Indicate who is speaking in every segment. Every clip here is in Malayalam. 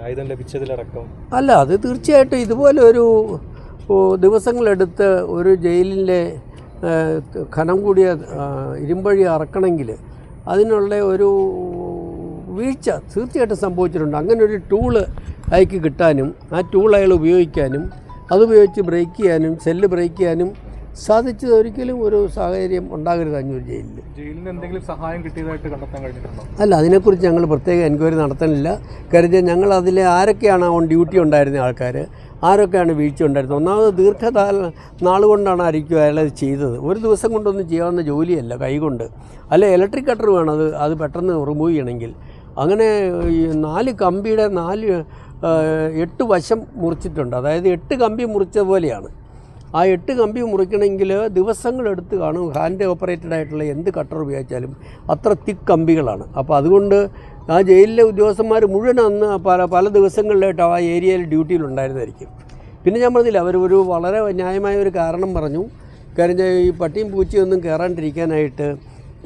Speaker 1: ആയുധം ലഭിച്ചതിലടക്കം?
Speaker 2: അല്ല, അത് തീർച്ചയായിട്ടും ഇതുപോലെ ഒരു ദിവസങ്ങളെടുത്ത് ഒരു ജയിലിലെ ഖനം കൂടിയ ഇരുമ്പഴി അറക്കണമെങ്കിൽ അതിനുള്ള ഒരു വീഴ്ച തീർച്ചയായിട്ടും സംഭവിച്ചിട്ടുണ്ട്. അങ്ങനെ ഒരു ടൂള് അയക്ക് കിട്ടാനും ആ ടൂൾ അയാൾ ഉപയോഗിക്കാനും അതുപയോഗിച്ച് ബ്രേക്ക് ചെയ്യാനും സെല്ല് ബ്രേക്ക് ചെയ്യാനും സാധിച്ചത് ഒരിക്കലും ഒരു സാഹചര്യം ഉണ്ടാകരുത് അഞ്ഞൂർ
Speaker 1: ജയിലിന് എന്തെങ്കിലും സഹായം കിട്ടിയതായിട്ട് കണ്ടെത്താൻ കഴിഞ്ഞിട്ടുണ്ടോ?
Speaker 2: അല്ല, അതിനെക്കുറിച്ച് ഞങ്ങൾ പ്രത്യേക എൻക്വയറി നടത്തണില്ല. കാര്യം ഞങ്ങൾ അതിൽ ആരൊക്കെയാണ് ഓൺ ഡ്യൂട്ടി ഉണ്ടായിരുന്ന ആൾക്കാർ, ആരൊക്കെയാണ് വീഴ്ച ഉണ്ടായിരുന്നത്. ഒന്നാമത് നാളുകൊണ്ടാണ് ആയിരിക്കും അയാളത് ചെയ്തത്. ഒരു ദിവസം കൊണ്ടൊന്നും ചെയ്യാവുന്ന ജോലിയല്ല കൈകൊണ്ട്. അല്ല, ഇലക്ട്രിക് കട്ടർ വേണം അത് പെട്ടെന്ന് റിമൂവ് ചെയ്യണമെങ്കിൽ. അങ്ങനെ 4 കമ്പിയുടെ 8 വശം മുറിച്ചിട്ടുണ്ട്. അതായത് 8 കമ്പി മുറിച്ച പോലെയാണ്. ആ 8 കമ്പി മുറിക്കണമെങ്കിൽ ദിവസങ്ങളെടുത്ത് കാണും. ഹാൻഡ് ഓപ്പറേറ്റഡ് ആയിട്ടുള്ള എന്ത് കട്ടർ ഉപയോഗിച്ചാലും അത്ര തിക്ക് കമ്പികളാണ്. അപ്പോൾ അതുകൊണ്ട് ആ ജയിലിലെ ഉദ്യോഗസ്ഥന്മാർ മുഴുവൻ അന്ന് പല ദിവസങ്ങളിലായിട്ട് ആ ഏരിയയിൽ ഡ്യൂട്ടിയിലുണ്ടായിരുന്നായിരിക്കും. പിന്നെ ഞാൻ പറഞ്ഞില്ല, അവർ വളരെ ന്യായമായ ഒരു കാരണം പറഞ്ഞു. കാര്യം ഈ പട്ടിയും പൂച്ചയൊന്നും കയറാണ്ടിരിക്കാനായിട്ട്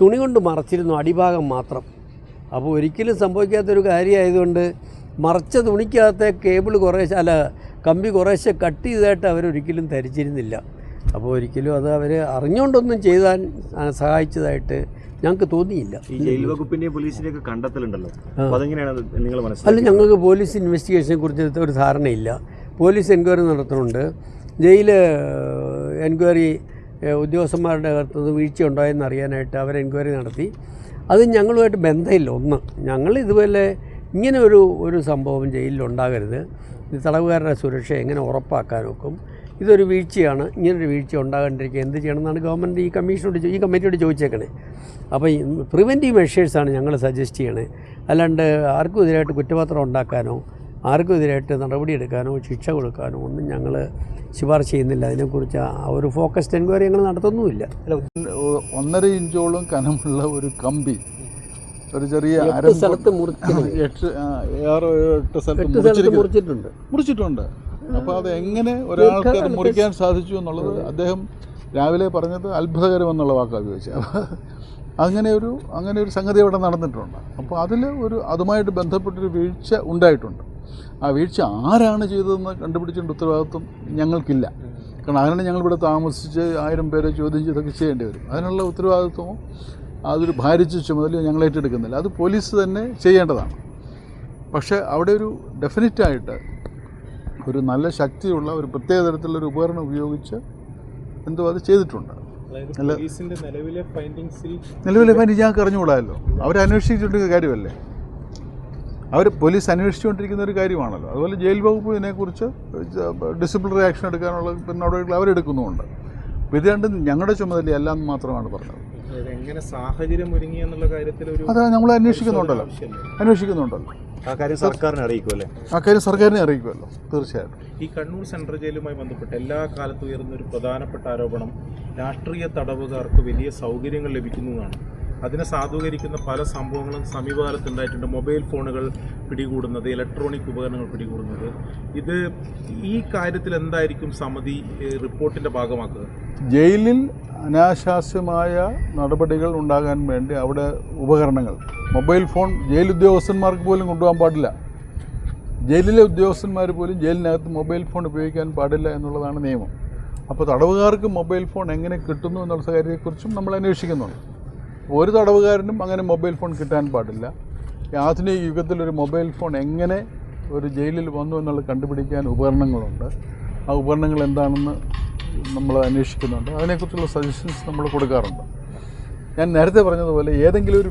Speaker 2: തുണി കൊണ്ട് മറച്ചിരുന്നു, അടിഭാഗം മാത്രം. അപ്പോൾ ഒരിക്കലും സംഭവിക്കാത്തൊരു കാര്യമായതുകൊണ്ട് മറച്ച തുണിക്കകത്തെ കേബിൾ കമ്പി കുറേശ്ശെ കട്ട് ചെയ്തതായിട്ട് അവരൊരിക്കലും ധരിച്ചിരുന്നില്ല. അപ്പോൾ ഒരിക്കലും അത് അവർ അറിഞ്ഞുകൊണ്ടൊന്നും ചെയ്താൻ സഹായിച്ചതായിട്ട് ഞങ്ങൾക്ക് തോന്നിയില്ല.
Speaker 3: ഈ ജയിൽ വകുപ്പിൻ്റെയും പോലീസിൻ്റെയൊക്കെ കണ്ടെത്തലുണ്ടല്ലോ, അതെങ്ങനെയാണ് നിങ്ങൾ മനസ്സിലാക്കുന്നത്?
Speaker 2: അല്ല, ഞങ്ങൾക്ക് പോലീസ് ഇൻവെസ്റ്റിഗേഷനെ കുറിച്ച് ഒരു ധാരണയില്ല. പോലീസ് എൻക്വയറി നടത്തുന്നുണ്ട്. ജയിൽ എൻക്വയറി ഉദ്യോഗസ്ഥന്മാരുടെ അകത്തുനിന്ന് വീഴ്ച ഉണ്ടായെന്ന് അറിയാനായിട്ട് അവർ എൻക്വയറി നടത്തി. അത് ഞങ്ങളുമായിട്ട് ബന്ധമില്ല. ഞങ്ങൾ ഇതുപോലെ ഇങ്ങനെ ഒരു സംഭവം ജയിലിൽ ഉണ്ടാകരുത്. തടവുകാരുടെ സുരക്ഷ എങ്ങനെ ഉറപ്പാക്കാൻ നോക്കും? ഇതൊരു വീഴ്ചയാണ്. ഇങ്ങനൊരു വീഴ്ച ഉണ്ടാകാണ്ടിരിക്കുക എന്ത് ചെയ്യണമെന്നാണ് ഗവൺമെൻറ് ഈ കമ്മിറ്റിയോട് ചോദിച്ചേക്കണേ. അപ്പോൾ ഈ പ്രിവെൻറ്റീവ് മെഷേഴ്സാണ് ഞങ്ങൾ സജസ്റ്റ് ചെയ്യണേ. അല്ലാണ്ട് ആർക്കും എതിരായിട്ട് കുറ്റപത്രം ഉണ്ടാക്കാനോ ആർക്കും എതിരായിട്ട് നടപടിയെടുക്കാനോ ശിക്ഷ കൊടുക്കാനോ ഒന്നും ഞങ്ങൾ ശുപാർശ ചെയ്യുന്നില്ല. അതിനെക്കുറിച്ച് ഒരു ഫോക്കസ്ഡ് എൻക്വയറി ഞങ്ങൾ നടത്തുന്നുമില്ല.
Speaker 4: 1.5 ഇഞ്ചോളം കനമുള്ള ഒരു കമ്പി ഒരു ചെറിയ
Speaker 2: 8 സ്ഥലത്ത്
Speaker 4: മുറിച്ചിട്ടുണ്ട്. അപ്പോൾ അത് എങ്ങനെ ഒരാൾക്ക് അത് മുറിക്കാൻ സാധിച്ചു എന്നുള്ളത് അദ്ദേഹം രാവിലെ പറഞ്ഞത് അത്ഭുതകരമെന്നുള്ള വാക്കാണ് ഉപയോഗിച്ചത്. അപ്പോൾ അങ്ങനെ ഒരു സംഗതി അവിടെ നടന്നിട്ടുണ്ട്. അപ്പോൾ അതുമായിട്ട് ബന്ധപ്പെട്ടൊരു വീഴ്ച ഉണ്ടായിട്ടുണ്ട്. ആ വീഴ്ച ആരാണ് ചെയ്തതെന്ന് കണ്ടുപിടിച്ചതിൻ്റെ ഉത്തരവാദിത്വം ഞങ്ങൾക്കില്ല. കാരണം അതിനാണ് ഞങ്ങളിവിടെ താമസിച്ച് 1000 പേരെ ചോദ്യം ചെയ്തൊക്കെ ചെയ്യേണ്ടി വരും. അതിനുള്ള ഉത്തരവാദിത്വമോ അതൊരു ഭാരിച്ച ചുമതലയോ ഞങ്ങൾ ഏറ്റെടുക്കുന്നില്ല. അത് പോലീസ് തന്നെ ചെയ്യേണ്ടതാണ്. പക്ഷേ അവിടെ ഒരു ഡെഫിനറ്റായിട്ട് ഒരു നല്ല ശക്തിയുള്ള ഒരു പ്രത്യേക തരത്തിലുള്ളൊരു ഉപകരണം ഉപയോഗിച്ച് അത് ചെയ്തിട്ടുണ്ട്.
Speaker 1: നിലവിലെ ഫൈൻഡിങ്സ്
Speaker 4: ഞങ്ങൾക്ക് അറിഞ്ഞുകൂടാമല്ലോ. അവരന്വേഷിച്ചിട്ടുള്ള കാര്യമല്ലേ, പോലീസ് അന്വേഷിച്ചുകൊണ്ടിരിക്കുന്ന ഒരു കാര്യമാണല്ലോ. അതുപോലെ ജയിൽ വകുപ്പ് ഇതിനെക്കുറിച്ച് ഡിസിപ്ലിനറി ആക്ഷൻ എടുക്കാനുള്ള നടപടികൾ അവരെടുക്കുന്നുമുണ്ട്. അപ്പോൾ ഇത് രണ്ടും ഞങ്ങളുടെ ചുമതലയല്ല എന്ന് മാത്രമാണ് പറഞ്ഞത്.
Speaker 1: എങ്ങനെ സാഹചര്യം ഒരുങ്ങി എന്നുള്ള കാര്യത്തിൽ
Speaker 4: അത് നമ്മൾ അന്വേഷിക്കുന്നുണ്ടല്ലോ.
Speaker 3: ആ കാര്യം സർക്കാരിനെ അറിയിക്കുമല്ലേ?
Speaker 4: ആ കാര്യം സർക്കാരിനെ അറിയിക്കുമല്ലോ, തീർച്ചയായിട്ടും.
Speaker 1: ഈ കണ്ണൂർ സെൻട്രൽ ജയിലുമായി ബന്ധപ്പെട്ട് എല്ലാ കാലത്തും ഉയർന്ന ഒരു പ്രധാനപ്പെട്ട ആരോപണം രാഷ്ട്രീയ തടവുകാർക്ക് വലിയ സൗകര്യങ്ങൾ ലഭിക്കുന്നതാണ്. അതിനെ സാധൂകരിക്കുന്ന പല സംഭവങ്ങളും സമീപകാലത്ത് ഉണ്ടായിട്ടുണ്ട്. മൊബൈൽ ഫോണുകൾ പിടികൂടുന്നത്, ഇലക്ട്രോണിക് ഉപകരണങ്ങൾ പിടികൂടുന്നത്. ഈ കാര്യത്തിൽ എന്തായിരിക്കും സമിതി റിപ്പോർട്ടിൻ്റെ ഭാഗമാക്കുക?
Speaker 4: ജയിലിൽ അനാശാസ്യമായ നടപടികൾ ഉണ്ടാകാൻ വേണ്ടി അവിടെ ഉപകരണങ്ങൾ, മൊബൈൽ ഫോൺ ജയിൽ ഉദ്യോഗസ്ഥന്മാർക്ക് പോലും കൊണ്ടുപോകാൻ പാടില്ല. ജയിലിലെ ഉദ്യോഗസ്ഥന്മാർ പോലും ജയിലിനകത്ത് മൊബൈൽ ഫോൺ ഉപയോഗിക്കാൻ പാടില്ല എന്നുള്ളതാണ് നിയമം. അപ്പോൾ തടവുകാർക്ക് മൊബൈൽ ഫോൺ എങ്ങനെ കിട്ടുന്നു എന്നുള്ള കാര്യത്തെക്കുറിച്ചും നമ്മൾ അന്വേഷിക്കുന്നുണ്ട്. ഒരു തടവുകാരനും അങ്ങനെ മൊബൈൽ ഫോൺ കിട്ടാൻ പാടില്ല. ആധുനിക യുഗത്തിലൊരു മൊബൈൽ ഫോൺ എങ്ങനെ ഒരു ജയിലിൽ വന്നു എന്നുള്ളത് കണ്ടുപിടിക്കാൻ ഉപകരണങ്ങളുണ്ട്. ആ ഉപകരണങ്ങൾ എന്താണെന്ന് നമ്മൾ അന്വേഷിക്കുന്നുണ്ട്. അതിനെക്കുറിച്ചുള്ള സജഷൻസ് നമ്മൾ കൊടുക്കാറുണ്ട്. ഞാൻ നേരത്തെ പറഞ്ഞതുപോലെ ഏതെങ്കിലും ഒരു